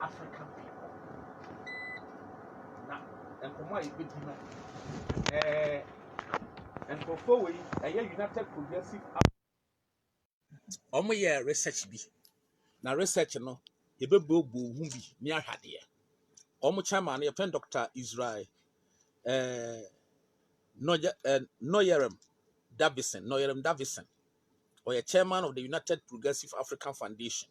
African people. Now, and for my Abibiman, and for 4 weeks, United Progressive. Research be. Now research no, you be build wumbi near Hadia. Chairman, your friend Dr. Israel Noyerem Davison, or a chairman of the United Progressive African Foundation.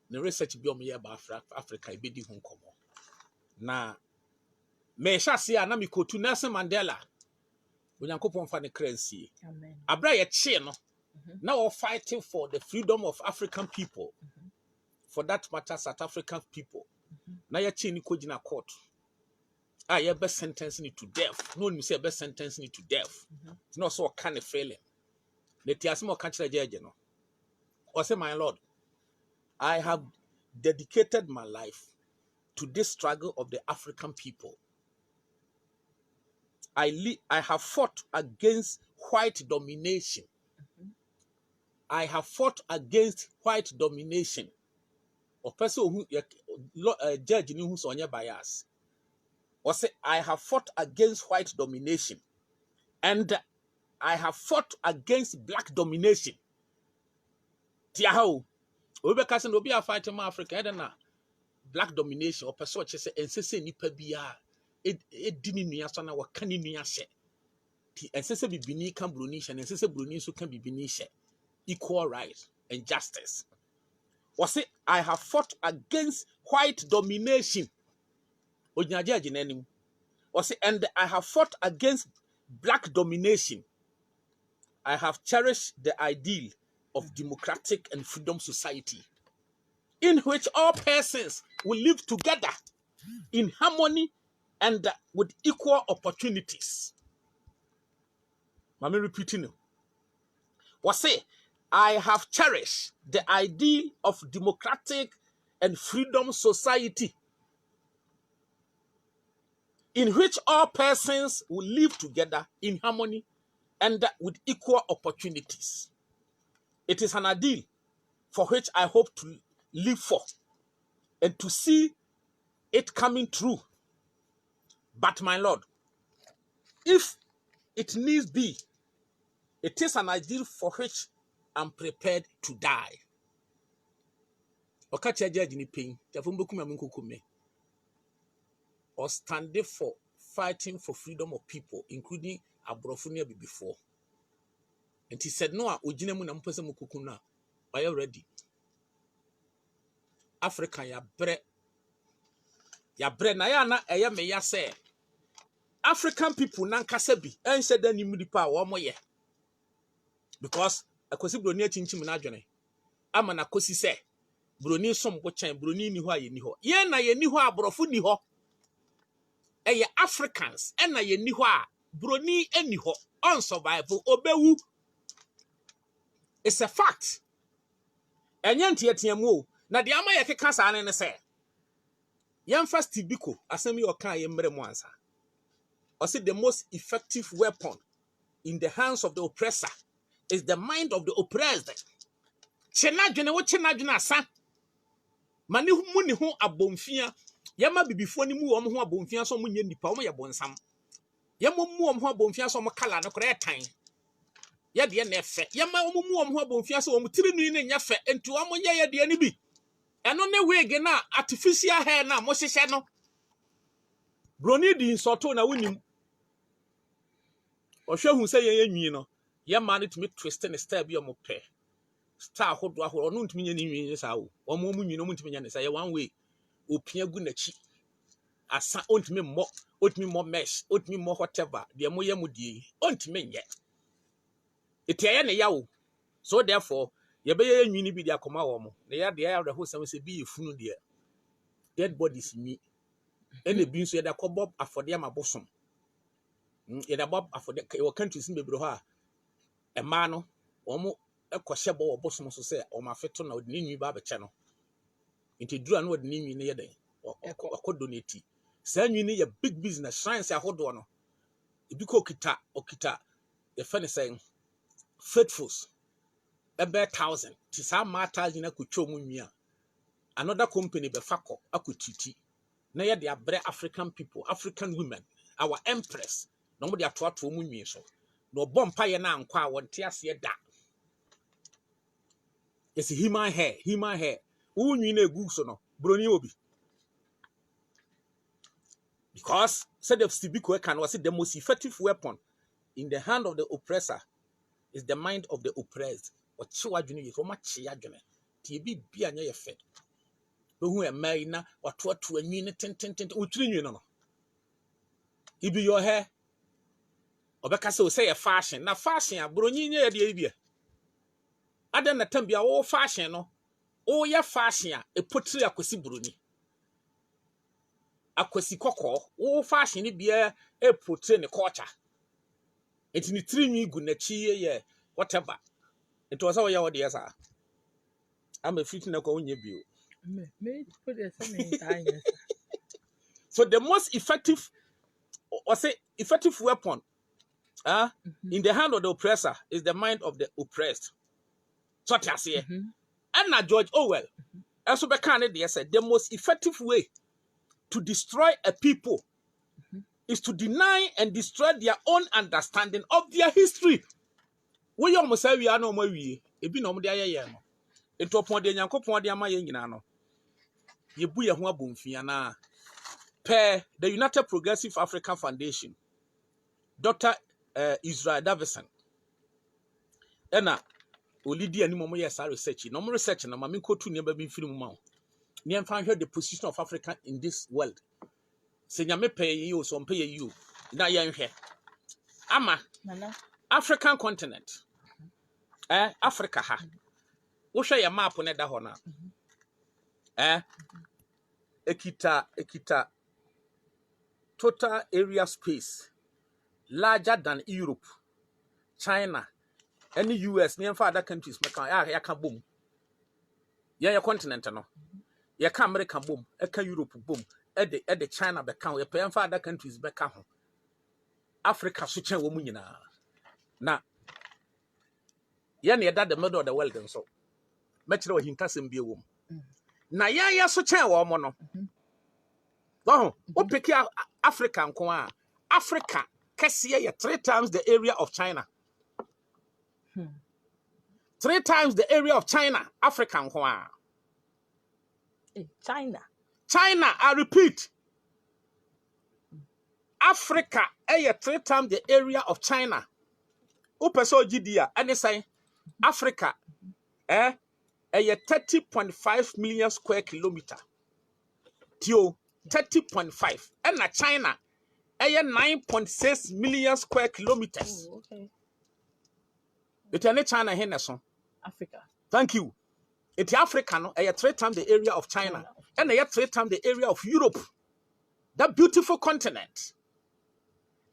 The research be on me about Africa, I be di Hong Kong. Na me sha se ana mi kotu Nelson Mandela. Onyankopon fa ne kransie. Amen. Abra ye che no. Now we're fighting for the freedom of African people. For that matter, South African people. Now you're changing Kojina court. You're best sentencing it to death. No one say best sentencing it to death. It's not so kind of failing. Let us more country judge. Or say, my Lord, I have dedicated my life to this struggle of the African people. I have fought against white domination. I have fought against white domination. Or person who judge who's on your bias. Or say, I have fought against white domination. And I have fought against black domination. Tiaho. Obekasin obi a fight in Africa, na black domination or person che say ensese nipa bia dini nua so na wakani nua hye. Ti ensese bibini kan broni hye, ensese broni so kan bibini hye. Equal rights and justice. Was it I have fought against white domination? Ojinaje anenim. Was it and I have fought against black domination. I have cherished the ideal of democratic and freedom society in which all persons will live together in harmony and with equal opportunities. Mami repeating. Was it I have cherished the ideal of democratic and freedom society in which all persons will live together in harmony and with equal opportunities. It is an ideal for which I hope to live for and to see it coming true. But my Lord, if it needs be, it is an ideal for which I'm prepared to die. Or standing for fighting for freedom of people, including Abrofunia before. And he said, no, ujinemu na mpese mukukuna. Are you ready? Africa ya bre na ya na eye me ya say African people nan kasabi ense da nimu dipa wo moye. Because akosi broni achinchim na adwene. Ama na kosi say broni som bo chan broni ni ho aye ni ho. Ye na ye ni ho abrofu ni ho. Eye Africans na ye ni ho a broni eni ho. Unsurvival obewu. It's a fact. Enyanti etiamu na de ama ye keka sa ne se. Yam fast biko asemi oka ye mre mu ansa. Or say the most effective weapon in the hands of the oppressor is the mind of the oppressed. Chenadwene wo chenadwene asa. Mani mu ni ho abomfia. Yama bibifo ni mu wo ho abomfia so mu nya nipa wo ye bonsam. Yama mu wo ho abomfia so mo kala no kora etan. Ya de na efe yama wo mu wo ho abomfia so wo tiri nu ni nya fe enti wo mo nya ya de ni bi. Eno ne wig na artificial hair na mo hyehyɛ no. Broni di nsoto na wonim. Ohwehu sɛ ye nwi no. Ye ma ne tumi twist ne style bi o mo pɛ. Star hodo ahoro no ntumi nya ni nwi sa wo. Wo mo nwi no mo ntumi nya ne sa ye one way. Opia gu na chi. Asa ontumi mo mesh, ontumi mo whatever. De mo ye mo die. Ontumi nye. Etiaye ne yawo. So therefore, ye be ye nwi ni bi de akoma wo mo. Ne ya de ya re ho sam se bi efunu de. Dead bodies mi. Ene bi nso ye da kobob afode amabosom. Ye da bob afode your countries mbebro ho a ema no omo ekohye bo obosom so se o ma feto na odini nwi ba beche no. Nti dura no odini nwi ne ye den. Okodonate. Sa nwi ne ye big business science ahodo no. Ebi ko okita ye fe ne say faithfuls. ebe 1,000 ti sa ma 1,000 akutwa mu nwia another company be fako akutiti na ye de abre African people, African women, our empress no mo de atoato mu nwi so no bompa ye na ankwa a wonte ase da. It's human hair unwi na egu so no broni obi because said of Sibiko can was the most effective weapon in the hand of the oppressor is the mind of the oppressed. Or chiwadwene ye so machi adwene ti bi bia nya ye fe behu e mai na watoato anwi ne tententen utiri nwi no ibi your hair obeka say fashion na fashion a broni nya ye de bia adan na tambia wo fashion no o ye fashion a epotiri akosi broni akwasi kokko wo fashion ni bia e portray ne culture enti ni trinwi gu na chi ye whatever it was how you dey say am a fit na ko onye bio me put the same time. so the most effective or say effective weapon in the hand of the oppressor is the mind of the oppressed. So that's here and na George Orwell also be can dey say the most effective way to destroy a people is to deny and destroy their own understanding of their history. We almost say we are no more we. Ebi no mo de ayeye no. Ento pon de Nyankopon de ama ye nyina no. Ye bu ye ho abomfia na. Per the United Progressive African Foundation. Dr. Israel Davison. Ena olidi ani mo ye sa research. No mo research na ma me kotu ne ba bi mfiri mu ma. Ne mfa hwe the position of Africa in this world. Se nyame pay ye o so mpe ye you. Na ye nhwe. Ama Nana. African continent. Africa ha. Wo hwe ye map ne da ho na. Ekita total area space larger than Europe, China, any US, near other countries ya ka boom. Ya continent no. Ya ka America boom, eka Europe boom. E China be kan, ya pe other countries be ka ho. Africa so chen wo mu nyina. Na ya ne da the middle of the world nso. Mechire wo hintasem bi ewom. Na ya so chen wo mo no. What pick Africa nko Africa kesiye 3 times the area of China. 3 times the area of China, Africa nko China. China, I repeat. Africa 3 times the area of China. Upeso GDA and say Africa 30.5 million square kilometer. Tio 30.5 and China 9.6 million square kilometers. Oh, okay. It's China here so. Africa. Thank you. It's Africa no 3 times the area of China and 3 times the area of Europe. That beautiful continent.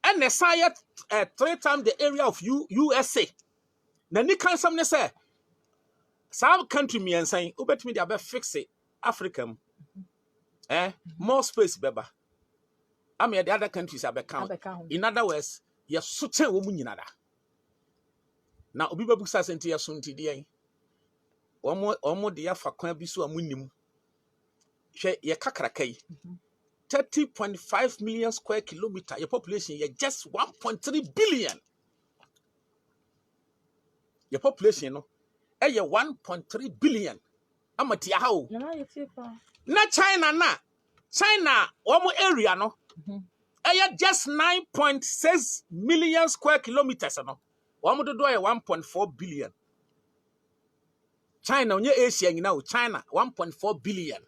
And the science 3 times the area of USA. Na ni kan some ne say some country me and saying ubet me dey fix it Africa. More space beba. I mean the other countries are count. In other words, you so chen wo mu nyina da. Na obi bebu sa senti ya so nti de omo de ya fa kwan bi so amunim. Hwe ye kakraka yi. 30.5 million square kilometer. Your population is just 1.3 billion. Your population no 1.3 billion. Amatia how? Na China one area no. Just 9.6 million square kilometers no. One do 1.4 billion. China onye Asia nyina o China 1.4 billion.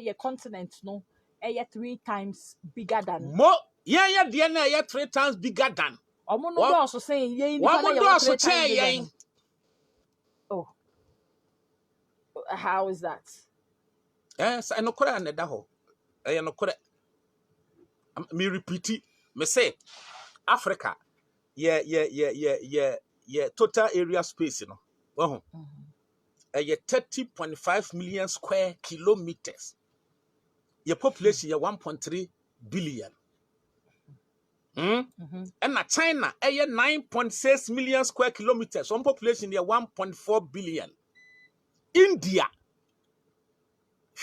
Your continent no. 3 times bigger than. More dear na 3 times bigger than. Omo no also saying ye ni 3 times bigger. Oh. How is that? Yes, I know kora na da ho. I know kora. Me repeat it. Me say Africa. Total area space no. Well, 30.5 million square kilometers. Your population is 1.3 billion. And China, 9.6 million square kilometers. One population there 1.4 billion. India,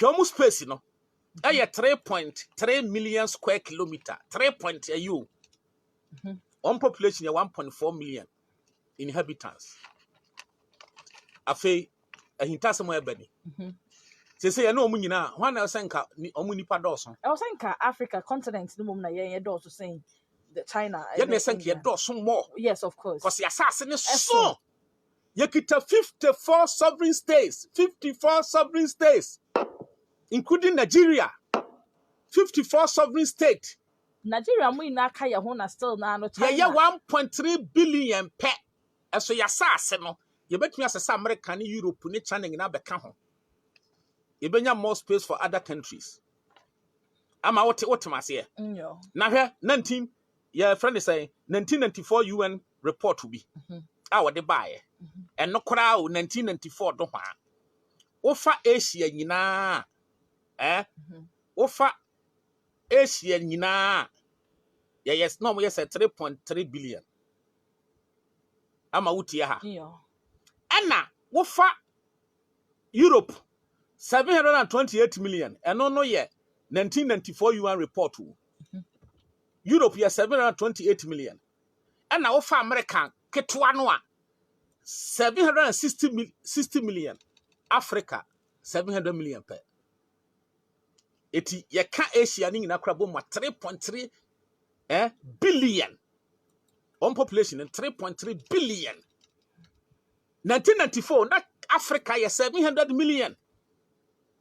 almost space, 3.3 million square kilometer. 3.0. One population there 1.4 million inhabitants. Afe, a hinta somewhere bedi. Say no munina. One else sanka omuni Dawson. I was saying Africa continent the moment I also saying the China. You sank your Dawson more. Yes, of course. Because the assassin is so. You get 54 sovereign states. 54 sovereign states. Including Nigeria. 54 sovereign states. Nigeria we na kaya hona still na no China. Yeah, 1.3 billion per. And so you no. You bet me as a American, Europe, ni China na beka ho. You benya more space for other countries. Ama what mas here. Now here 19 your friend is saying 1994 UN report will be. What they buy. And no crowd 1994 do ha. Ofa Asia nyina. Ofa Asia nyina. Yes, no, yes, 3.3 billion. Ama uti ya ha. Anna, wofa Europe 728 million. And no, yeah, 1994 UN report. Europe, yeah, 728 million. And now wofa America, Ketuanoa, 760 million. Africa, 700 million per. Eti, ye ka Asia ning na krabo ma 3.3 billion. On population and 3.3 billion. 1994, that Africa is 700 million.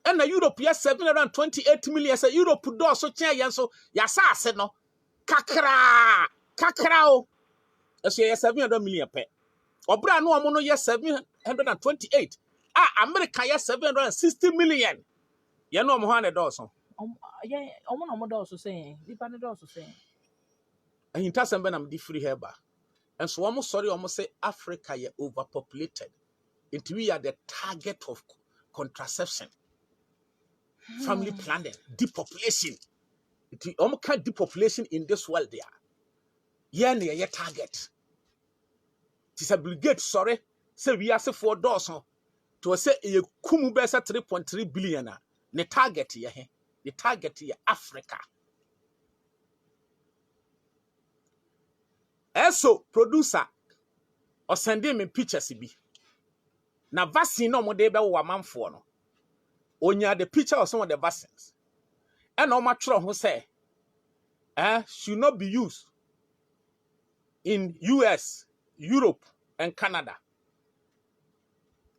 And the Europe is 728 million. So Europe do so change so yasa said no. Kakrao. So yes 700 million per. Obra no amono yes 728. America is 760 million. You know I'm also. Yeah, I'm also saying. Dependent also saying. And in terms of I'm free here. And so almost sorry, almost say Africa is overpopulated. Until we are the target of contraception, family planning, depopulation. It almost can't depopulation in this world there. Yeah, near target. It is a brigade, sorry. Say we are say $4 to say a kumu besa 3.3 billion. The target here, the target here, Africa. Also, producer or sending me pictures be. Na vaccine no mo de be wo manfo no. Onya the picture of some of the vaccines. And no matro who say should not be used in US, Europe, and Canada.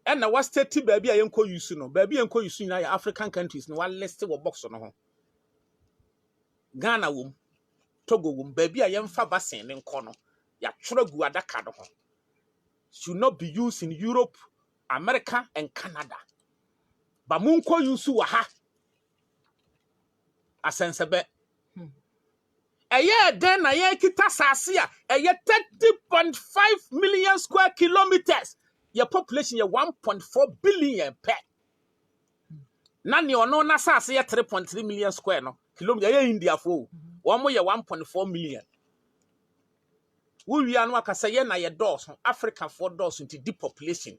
And now what state baby I enko use no. Baby enko use na African countries no one list wo box no ho. Ghana wom, Togo wom, baby I emfa vaccine nko no. Ya tro gu adaka no ho. Should not be used in Europe, America, and Canada. But munko use wa ha. Asensebe. Then I kita sasia. 30.5 million square kilometers. Your population is 1.4 billion per. Nani ono na sasia 3.3 million square no kilometer. India for 1.4 million. We are no akasa na ye doors Africa for doors into depopulation.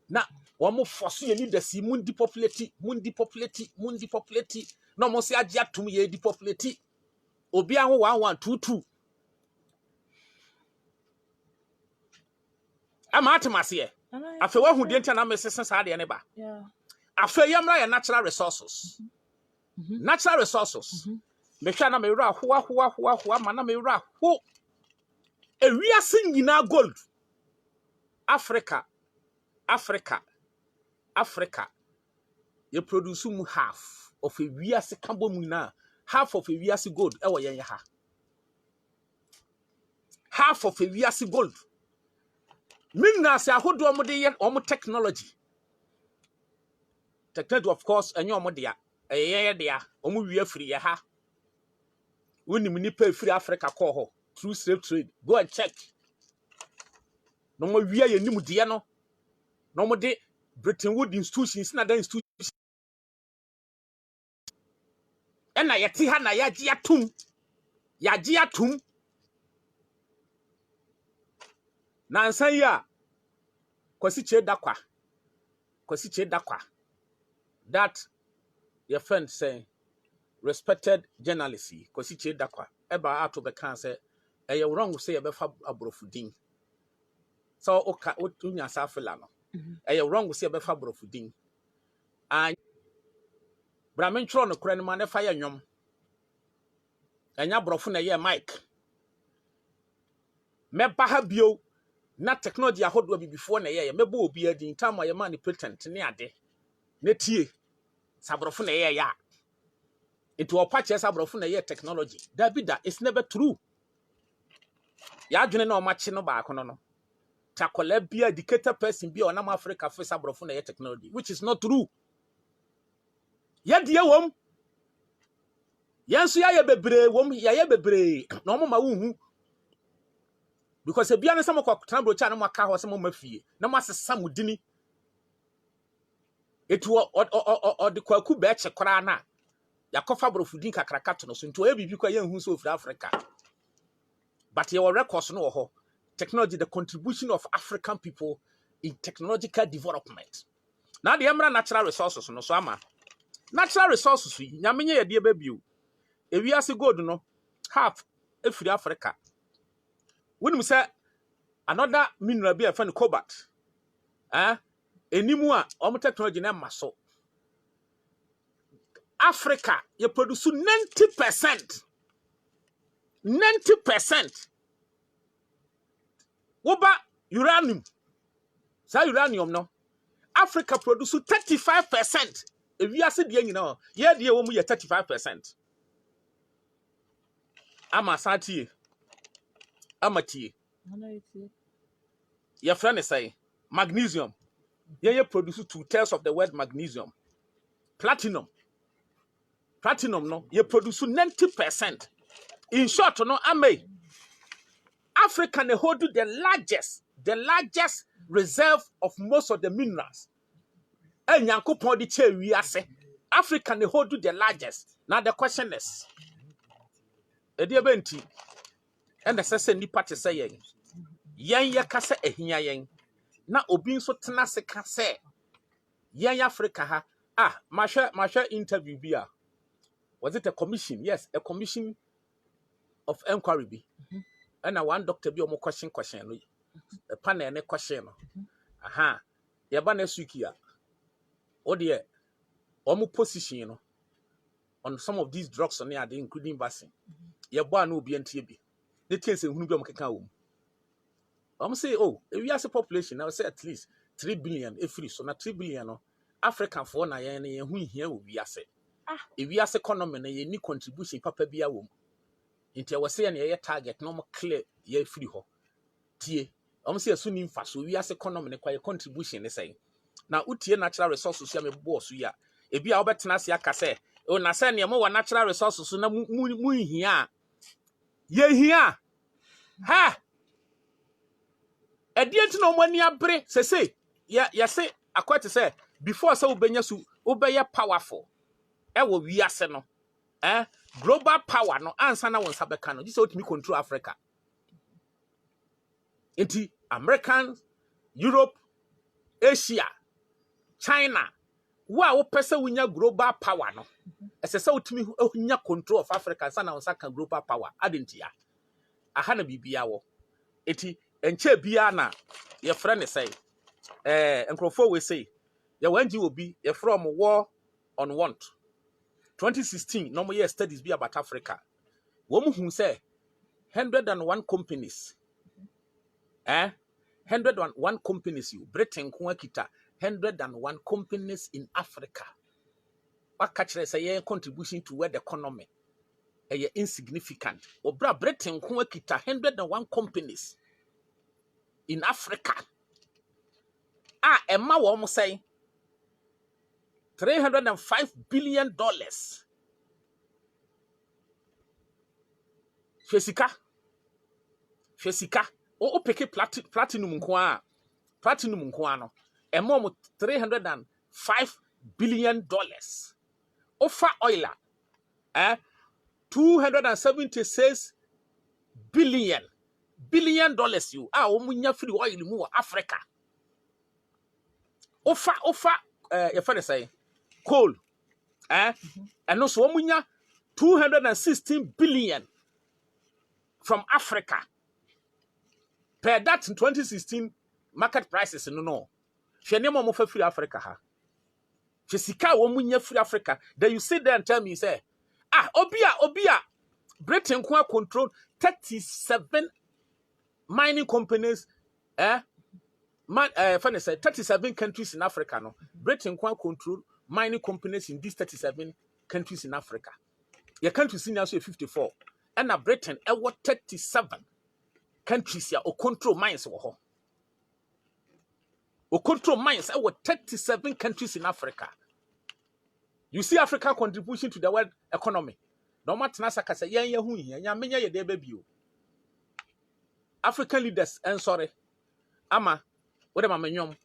Na wamo force ye leaders mundi populate. No mo se agya tum ye depopulate. Obi aho 1122. Ama atemase ye. Afa wa hu de ntia na mesese sa de ne ba. Yeah. Afa yamra ya natural resources. Natural resources. Me hwa na me wura hoa ma na me wura ho. Ewiase nyina gold. Africa. You produce half of a wiase carbon nyina. Half of a wiase gold. Ewo yen ha. Half of a wiase gold. Minna se ahodo omo de yen omo technology. Technology of course enyo omo de ya. Eyeye de ya. Omo wi afiri ye ha. Woni nipa afiri Africa call ho through slave trade. Go and check. No mo wi ye nimu de no. No mo de Britain Wood institutions na da institutions. Ena yeti ha na yaji atum. Nansan ya kwasi che dakwa. Kwasi che dakwa. That your friend say respected journalist kwasi che dakwa. Eba ato be kan say e ye wrong say e be fa abrofudin. So oka otunya safela no. E ye wrong say e be fa abrofudin. And Bramentro no kura no ma ne fa ye nwom. Enya brofo na ye mic. Meba ha bio na technology ahodo bi before na ye mebo obi adin time ye man patent ne ade. Ne tie sabrofo na ye ya. It will patch sabrofo na ye technology. That it's never true. Ya adwene na o machi no ba akono no. Takola bia educated person bia onam Africa for sabrofo na ye technology, which is not true. Ye die wom. Yanso ya bebre wom ya bebre. Na omo ma wuhu. Because e bia ne samo kwa tambro na maka ho samo mafie. Na masesa mudini. It will or the kwaku be che kora na. Yakofa brofudin kakrakato no so nto e bibi kwa ye hu so fra Africa. But your records no ho. Technology, the contribution of African people in technological development. Now the emra natural resources no so ama. Natural resources nyamenye ye de babio. E wiase gold no half e free Africa. When we say another mineral be a friend cobalt. Enimu a omo technology na maso. Africa you produce 90%. 90%. Woba uranium. Sa uranium no. Africa produce 35%. If you are saying, you know, yeah, the woman 35%. Ama sati, amati. Your friend is saying magnesium. Yeah, you produce 2/3 of the word magnesium. Platinum. Platinum no, you produce 90%. In short, no, Africa they hold the largest reserve of most of the minerals. And Yankopon di che we ase. Africa they hold the largest. Now the question is, Ediabenti, and the sese nipa te say yen. Yen ye kase ehia yen. Na obi nso tena se kase. Yen Africa ha. Masha interview bia. Was it a commission? Yes, a commission of inquiry be. And one doctor be omo question. A panel ne question. Aha. Yaba ne sukia. Odie. Omo position, you know, on some of these drugs on there, including vaccine. Yaba no be NTB. They can say who be omo I'm say, oh, if we have a population, I would say at least 3 billion if free. So na 3 billion no African for na yen who here will be say. If we have economy na ye ni contribution papa bia wom. Inti I say na ye target no more clear ye free ho. Tie. I'm say so ni mfa so we have economy na kwa contribution ne say. Na utie natural resources ya me boss ya. E bia obetena se aka say, o na say na mo natural resources na mu hia. Ye hia. Ha! Edienti no mani abre say ya say akwete say before say ubenya su ubeye powerful e wo wiase no global power no ansa na won sabeka no just what me control Africa enti Americans, Europe, Asia, China wa wo pese wunya global power no ese say utimi wunya control of Africa ansa na won saka global power adentia aha na bibia wo eti enche bia na your friend say Nkrofo we say ya wanji obi ye from war on want 2016 no more year studies be about Africa wo mu hu say 101 companies 101 companies you Britain ko akita 101 companies in Africa what catch say your contribution to where the economy insignificant obra Britain ko akita 101 companies in Africa Emma wo say $305 billion. Fesika. O peke platinum kwa. Platinum kwa no. Emo $305 billion. Ofa oila. 276 billion. billion you. Omunya free oil mu Africa. Ofa your father say coal. And also omunya 216 billion from Africa. Per that in 2016 market prices no. She name mo free Africa ha. She sika omunya free Africa. Then you sit there and tell me say, obia Britain control 37 mining companies, funny say 37 countries in Africa. No, Britain control mining companies in these 37 countries in Africa. Your country is now 54, and now Britain, 37 countries here or control mines or control mines. 37 countries in Africa. You see Africa contribution to the world economy. No matter nasa say baby. African leaders, and sorry, ama, what am I nyom?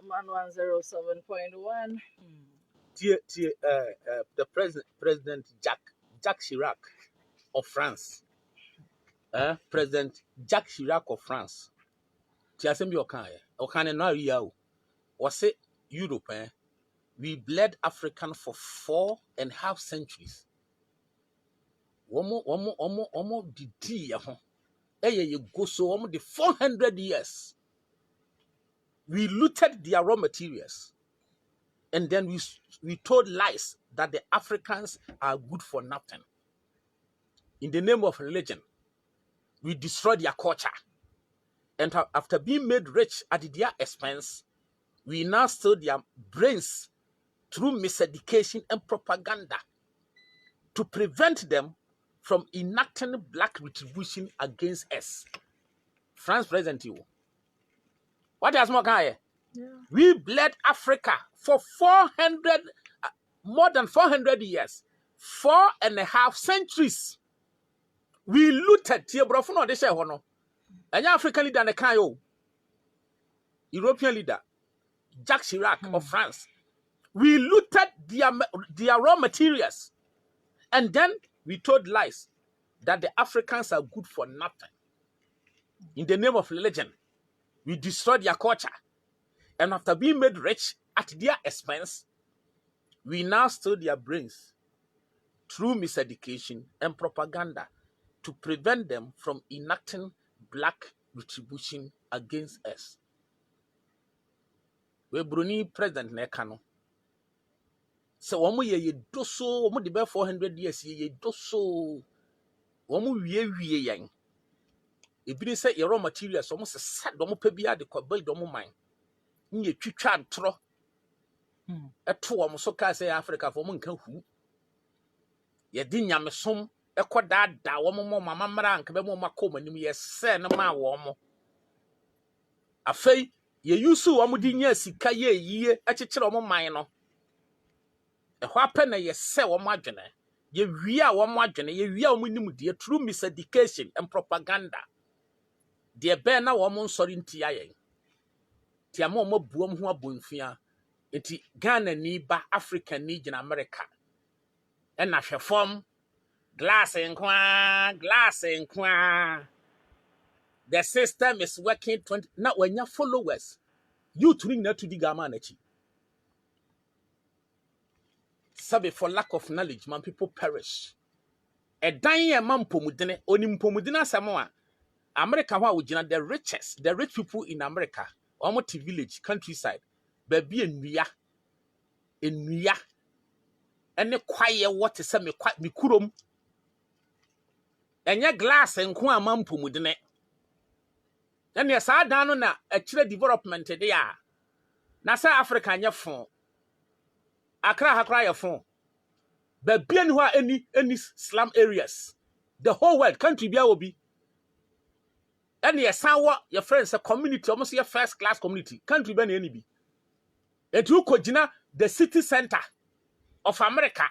Man 107.1. The President Jacques Chirac of France. President Jacques Chirac of France. Tiasembi Okane no real. Was it Europe? We bled African for 4.5 centuries. Omo didi ya ho. You go so almost the 400 years. We looted their raw materials. And then we told lies that the Africans are good for nothing. In the name of religion, we destroyed their culture. And after being made rich at their expense, we now steal their brains through miseducation and propaganda to prevent them from enacting black retribution against us. France present you. What is more guy? Yeah. We bled Africa for more than 400 years, 4.5 centuries. We looted Tiebrofun de Shehono. An African leader and a European leader, Jacques Chirac of France. We looted their raw materials. And then we told lies that the Africans are good for nothing. In the name of religion, we destroyed their culture. And after being made rich at their expense, we now steal their brains through miseducation and propaganda to prevent them from enacting black retribution against us. We Bruni President Nekano. So omo ye doso omo de be 400 years ye doso omo wie yan. Ebi say your raw materials omo se sad omo pa bia de ko build omo man. Nye twitwa ntro. Eto omo so ka say Africa for omo nka hu. Ye di nyamesom Eko da womo mama mra anka be mo makoma nim ye se no ma womo. Afei ye yusu womo di nya sika ye yiye ekekere womo man no. Ehwa apɛ na ye se womo adwene. Ye wi a womo adwene, ye wi a womo nim de through miseducation and propaganda. De be na womo nsori ntia yen. Ti ama womo buom ho abonfia. Enti Ghana ni ba Africa ni gina America. E na hwefom glass nkwa. The system is working 20 now when your followers you to ring to the gama nachi. Sabe for lack of knowledge man people perish. A dying man pomudine onim pomudina samoa. America wa ujina the richest, the rich people in America. Almost village, countryside. Baby in Nuya. And the quiet water say me quite me kurum. And your glass and kwa man pomudine. Then yes, I down na a chile development there. Na say Africa nya phone. Accra your phone. But bien who any slum areas. The whole world country be will be. And yes, your friends a community, almost your first class community. Country be any be. And you kojina the city center of America.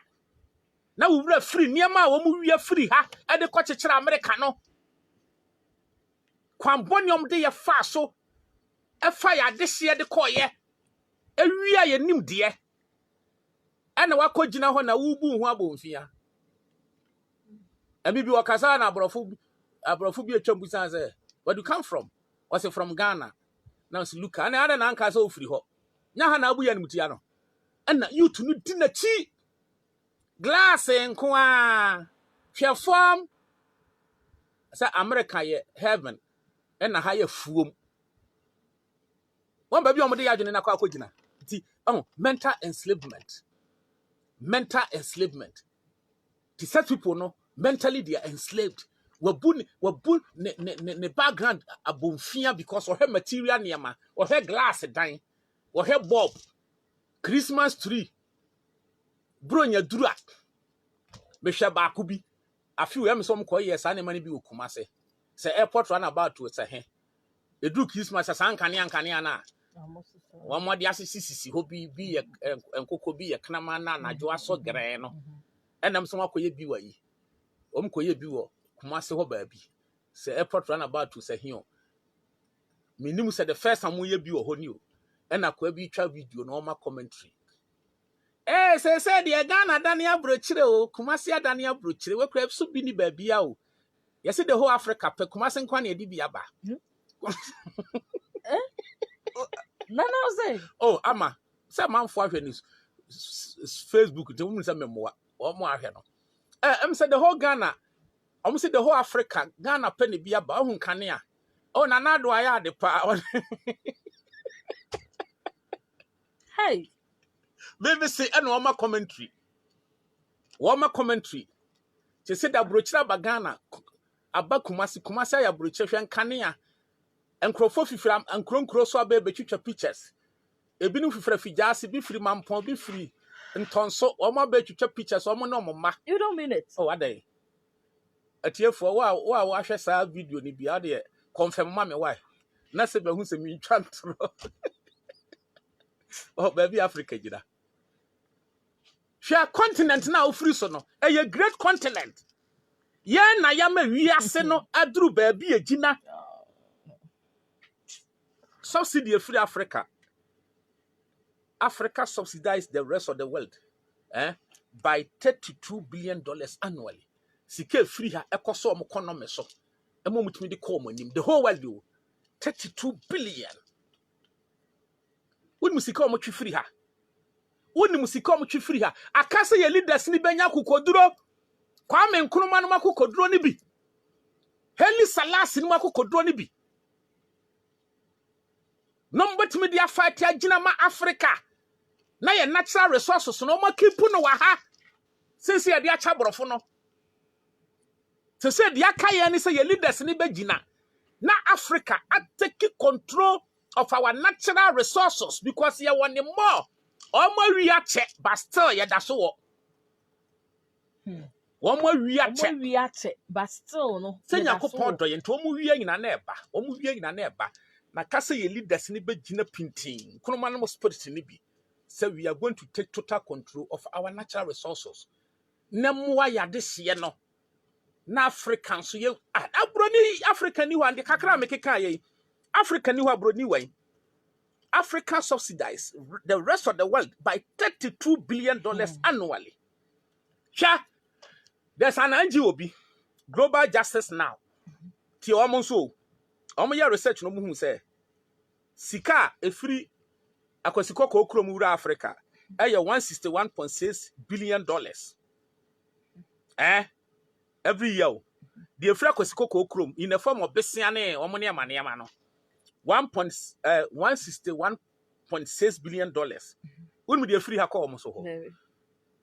Now we are free. Niama we are free ha. And the coach America no. Kwambonium de ya fa so. A fire this year the koye. E wia ye nim de. And wako jina ho na wubu ho abonfia. And bibi wakasa na abrofu bi etwambusan say, where do you come from? Was it from Ghana? Now see look, and other nan kasa ofri ho. Nya ha na abu ya nmutia no. And you to no di na chi. Glass enko a. Hwe form. Say America ye heaven. And na ha ye fuom. One baby omode ya dwene na kwa akogina. Ti mental enslavement. Mental enslavement. To such people no mentally they are enslaved. Wabun ne background abonfia because of her material niama, or her glass dying, or her bulb, Christmas tree, bronya dura. Mesha bakubi. A few some years and money be ukumase. Say airport run about to say he do Christmas as ankaniana. One more the assisi hobi be and coco be a knamana na joa so greno. And I'm some koye biwa. Koye biwo, kumase ho baby. Say airport run about to say him. Minimum said the first time we be ho new. And I could be travel video normal commentary. Eh, say the Ghana Daniel Brochire o, Kumasi Daniel Brochire, we crave so bini baby o. You see the whole Africa, pe Kumasi Kwani Dibiaba. Nana say. Oh, Ama, some man for news Facebook, the woman say memoir, or more here no. Said the whole Ghana, said the whole Africa, Ghana penny biaba, oh, Kania. Oh, Nana do I add the power. Hey. Baby say, and warmer commentary. Warmer commentary. She said that Brochira Bagana, Aba Kumasi ya Brochira and Kania, and Crofofifram and Cron Crosso baby pictures. A binu for Fijasi, be free, Mampon, be free. And Tonso, or my baby pictures, or no mamma. You don't mean it. Oh, are they? A tear for a while, watch a video, ni be out there. Confirm mammy why. Nasib who's a me trying to. Oh, baby, Africa, Jida. Share continent now free so no. A great continent. Yeah, na yama we are no adru baby a jina. Subsidy free Africa. Africa subsidized the rest of the world by $32 billion annually. Sike free ha ekoso omo economy so. Emo mutimi de call monim. The whole world do 32 billion. When musika omo twi free ha. Woni musika omo twi free ha. Akase ye leaders ni benya kokoduro. Kwame Nkrumah no makokoduro ni bi. Heli Salasi no makokoduro ni bi. Number to me dia fight ya gina ma Africa. Na ye natural resources no ma keep no wa ha. Since ye dia chaborofo no. To say dia kaye ni say ye leaders ni be gina. Na Africa take control of our natural resources because ye want more. Omo wi a check but still ye da so wo. One more we are check, but still no. Say Yakopon doy and Tomu in a neba, in a neba. Na kasa ye leaders ni be gina pinting. Kunoman must put it in Nibi. So we are going to take total control of our natural resources. Nemwa ya this year no. Na African so ye abroni African ni one the kakra mekeka ye. African ni wa broni way. Africa subsidize the rest of the world by $32 billion annually. Sure, there's an NGO, Global Justice Now. Ti omonso, omoya research no muhu say. Sika e free akwasiko ko okrom wura Africa. Eye $161.6 billion. Every year. The free akwasiko ko okrom in the form of besiane omone amane no. $161.6 billion. When we free hako almost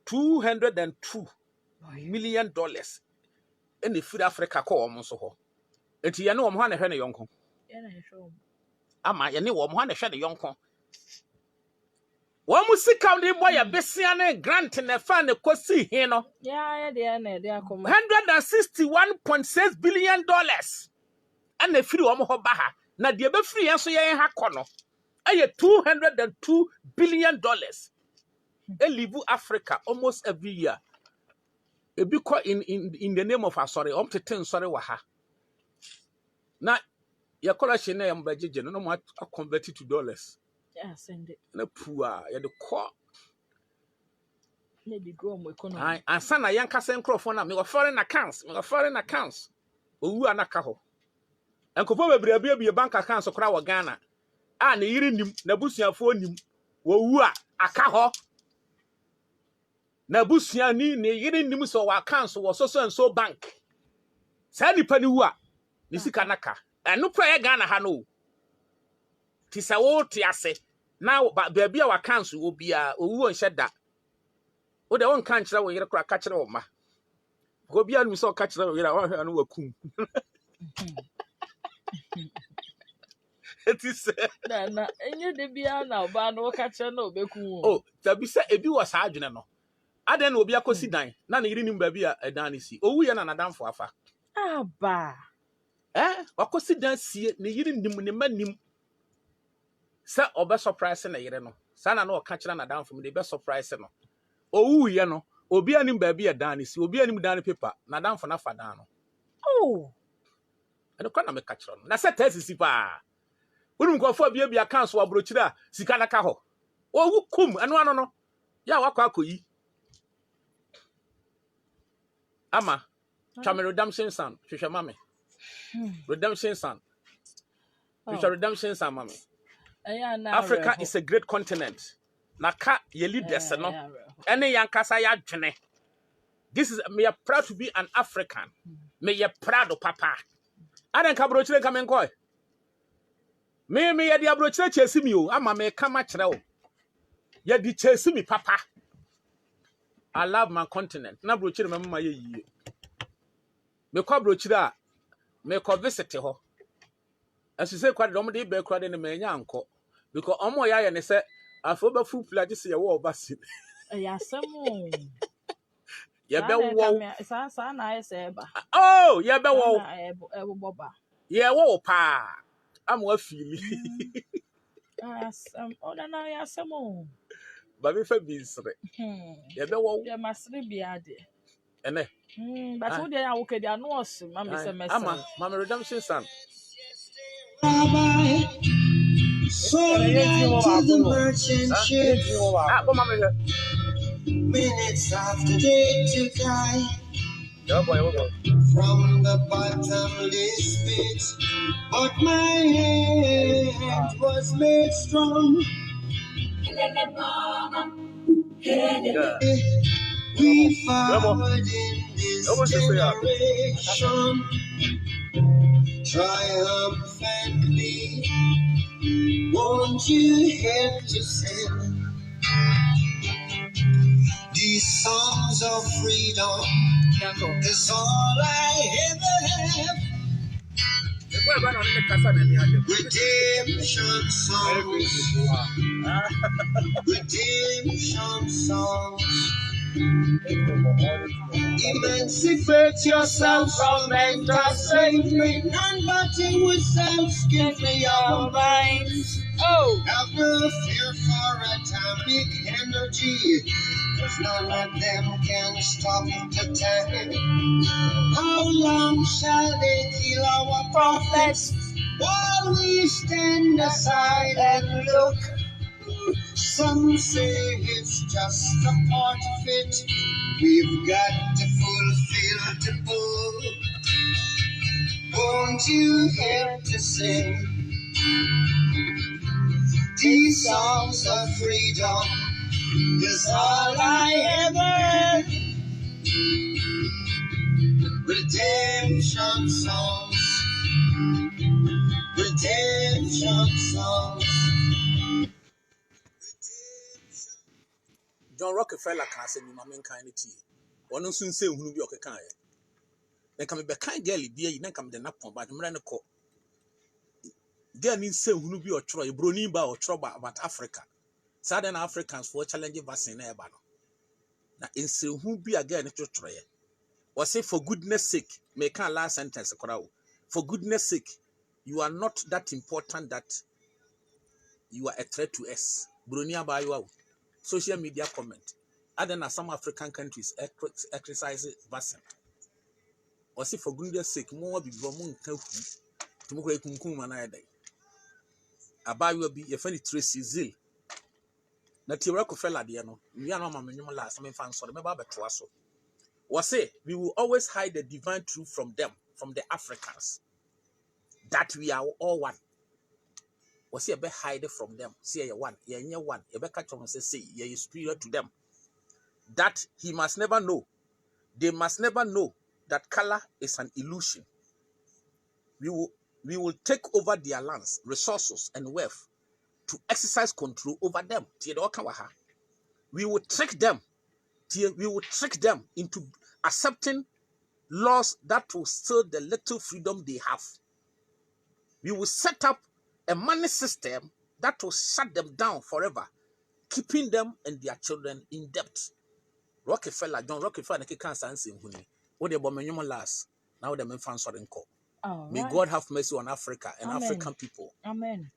$202 million in the free Africa call almost ho. Eti ya no omha na hwe ne yonko. Ama ya ne wo omha na hwe ne yonko. Wo musika ndi boy ya besia ne grant na fa ne kosi hin no. Yeah, they are come. $161.6 billion. And the free wo ho ba ha. Na de be free enso ye ha kono. Aye $202 billion. They leave Africa almost every year. A big in the name of sorry, sorry waha. Now your collection name by Jiji, no more converted to dollars. Yeah, send it. No poor, you're the core. Maybe grow more economy. And son, a young Cassan Crawford, me foreign accounts, Oh, are not caho. And Kopo be a bank account of Crow Ghana. And the Irin Nabusia for him. Woa, a caho. Nabusia ni Irin Nimus or accounts was so and so bank. Sandy Panua, Nisikanaka. And no prayer Ghana Hano. Tis a old tiase. Now, but there be our council will be a who shed that. Oh, the one can't tell you a catcher of ma. Go be and we saw catcher of your own coon. It is and you did be now, but no catcher no be cool. Oh, there be said if you was sergeant. I then will be a cosi dine. None eating baby a danisi. Oh, we are an adam for a fact. Ah, bah. What cosi dance see it, needing the man. Sir, or best surprise in a year no. Sana no catcher and a down from the best surprise no. Oh, you know, or be an baby a danisi, will be an danny paper, Nadam for Nafadano. Oh, I don't come catch on. That's a test, Sipa. Wouldn't go for baby accounts or brochida, Sikana Caho. Oh, who come and one no. Ya wakakui. Ama, Chama redemption son, Fisher Mammy. Redemption son. Fisher redemption son, Mammy. Africa is a great continent. Naka ye lead the no. Any young kasa ya jene. This is me proud to be an African. Me ye proud of papa. I don't come brochire come and koi. Me ye di brochire chase me o. Ama me kama chere. Ye di chase me papa. I love my continent. Na brochire me mama ye yi. Me kwa brochire me kwa visit ho. As you say kwa do mo dey be kwa de me nya anko. Because omo ya ne say afo ba full plate say ye wo basin. Yasemo. Ye be wo. Sa na ye say ba. Oh, ye be wo. Boba. Ye wo pa. Am wa fili. Oh na yasemo. Ba me fa bi nsre. Ye be wo. Ye masre bi ade. Ene. But wo dey awokedi anu os mama say message. Ama, mama redemption son. So to the merchant ships. Minutes after day to die. From the bottomless pit. But my hand was made strong. We forward in this generation. Triumphantly. Won't you help to sing these songs of freedom? Is all I ever have. Redemption songs. Redemption songs. Emancipate yourself from mental slavery. Non-butting with self, give me your minds. Oh, Have no fear for atomic energy, 'cause none of them can stop the time. How long shall they kill our prophets while we stand aside and look? Some say it's just a part of it. We've got to fulfill the book. Won't you help to sing these songs of freedom? Is all I ever. Redemption songs. Redemption songs. John Rockefeller can say me mamen kind tea. One no soon say who be okay kind. Then come be kind girl be then come the napon but mra ne ko. Girl mean say who be or tro broni ba or trouble about Africa. Southern Africans for challenge vaccine na eba no. Na inse who be a girl ne tro ye. Or say for goodness sake, may can last sentence korao. For goodness sake, you are not that important that you are a threat to us. Broni ba you social media comment. Other than some African countries exercise vaccine. Or say for goodness sake, more be bromun kahu to mo kunkum na day. Abayo be a funny Tracy Zil. Na ti Rockefeller de no. We are no mamenyum last me fan so me ba beto aso. Or say we will always hide the divine truth from them, from the Africans. That we are all one. Or say be hide it from them. Say you one, you one. You be catch on say you superior to them. That he must never know. They must never know that color is an illusion. We will take over their lands, resources, and wealth to exercise control over them. We will trick them. We will trick them into accepting laws that will steal the little freedom they have. We will set up a money system that will shut them down forever, keeping them and their children in debt. John Rockefeller, can't answer him. What about my human last? Now the men fans are in court. May God have mercy on Africa and Amen. African people. Amen.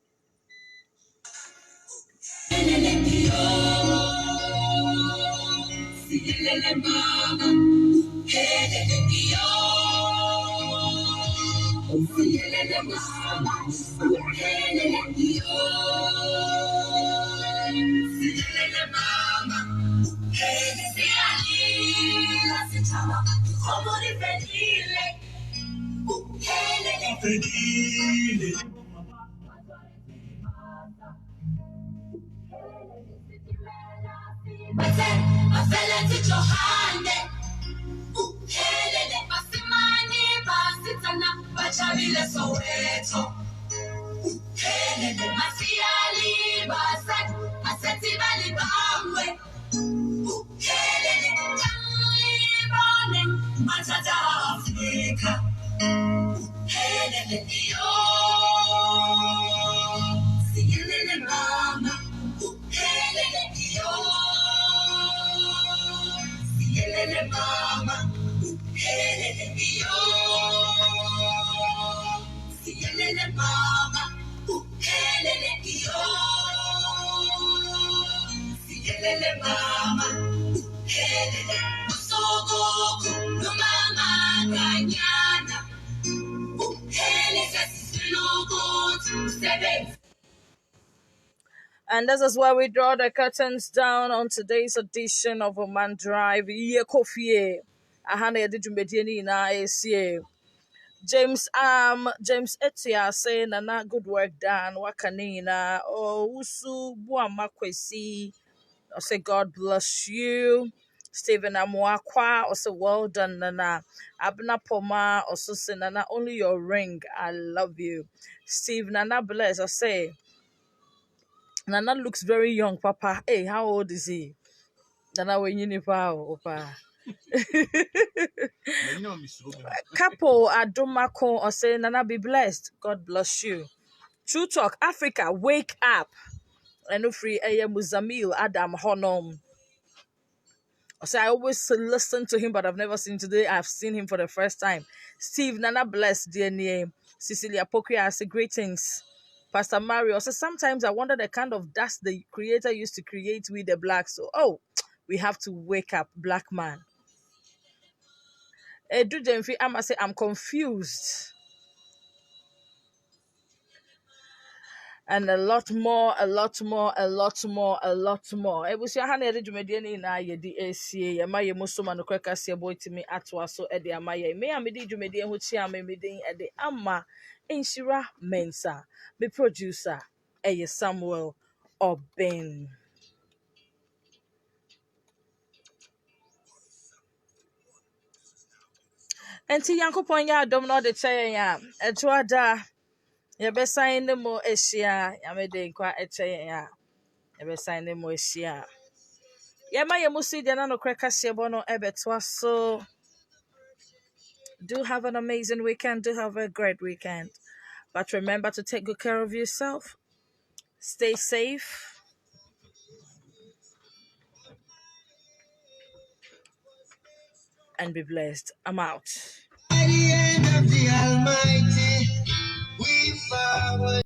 And this is where we draw the curtains down on today's edition of Oman Drive. Ye Kofi. Ahana yedi jumedini na ACA. James Etia saying Nana good work done. Wakanina. Oh Usu Buamakwesi. I say God bless you. Stephen Amuakwa also well done Nana. Abna Poma also say Nana only your ring. I love you. Steve Nana bless. I say Nana looks very young, Papa. Hey, how old is he? Nana when you Papa. Couple Adomako or say Nana be blessed. God bless you. True Talk Africa, wake up. And free Muzamil Adam Honom. So I always listen to him, but I've never seen today. I've seen him for the first time. Steve, Nana Bless, DNA, Cecilia Pokia, I say greetings. Pastor Mario, so sometimes I wonder the kind of dust the creator used to create with the black. So, we have to wake up, black man. Edu Jemfi, I must say, I'm confused. And a lot more. Ebusia ha na ede dwumade ni na ye di esie ye ma ye musoma no kweka se boitimi atwa so ede amaye me amedi dwumade ho chia me medin ede ama Inshira Mensa, me producer eye Samuel Obin. Enti Yankopon ya adom no de kyeye ya etuada ye be sign ne mo ehia ya me de kwa ekyeye ya ye be sign ne mo ehia. Yema yemusi de na no kweka se bono ebetwa so. Do have an amazing weekend. Do have a great weekend. But remember to take good care of yourself. Stay safe. And be blessed. I'm out. By the end of the Almighty.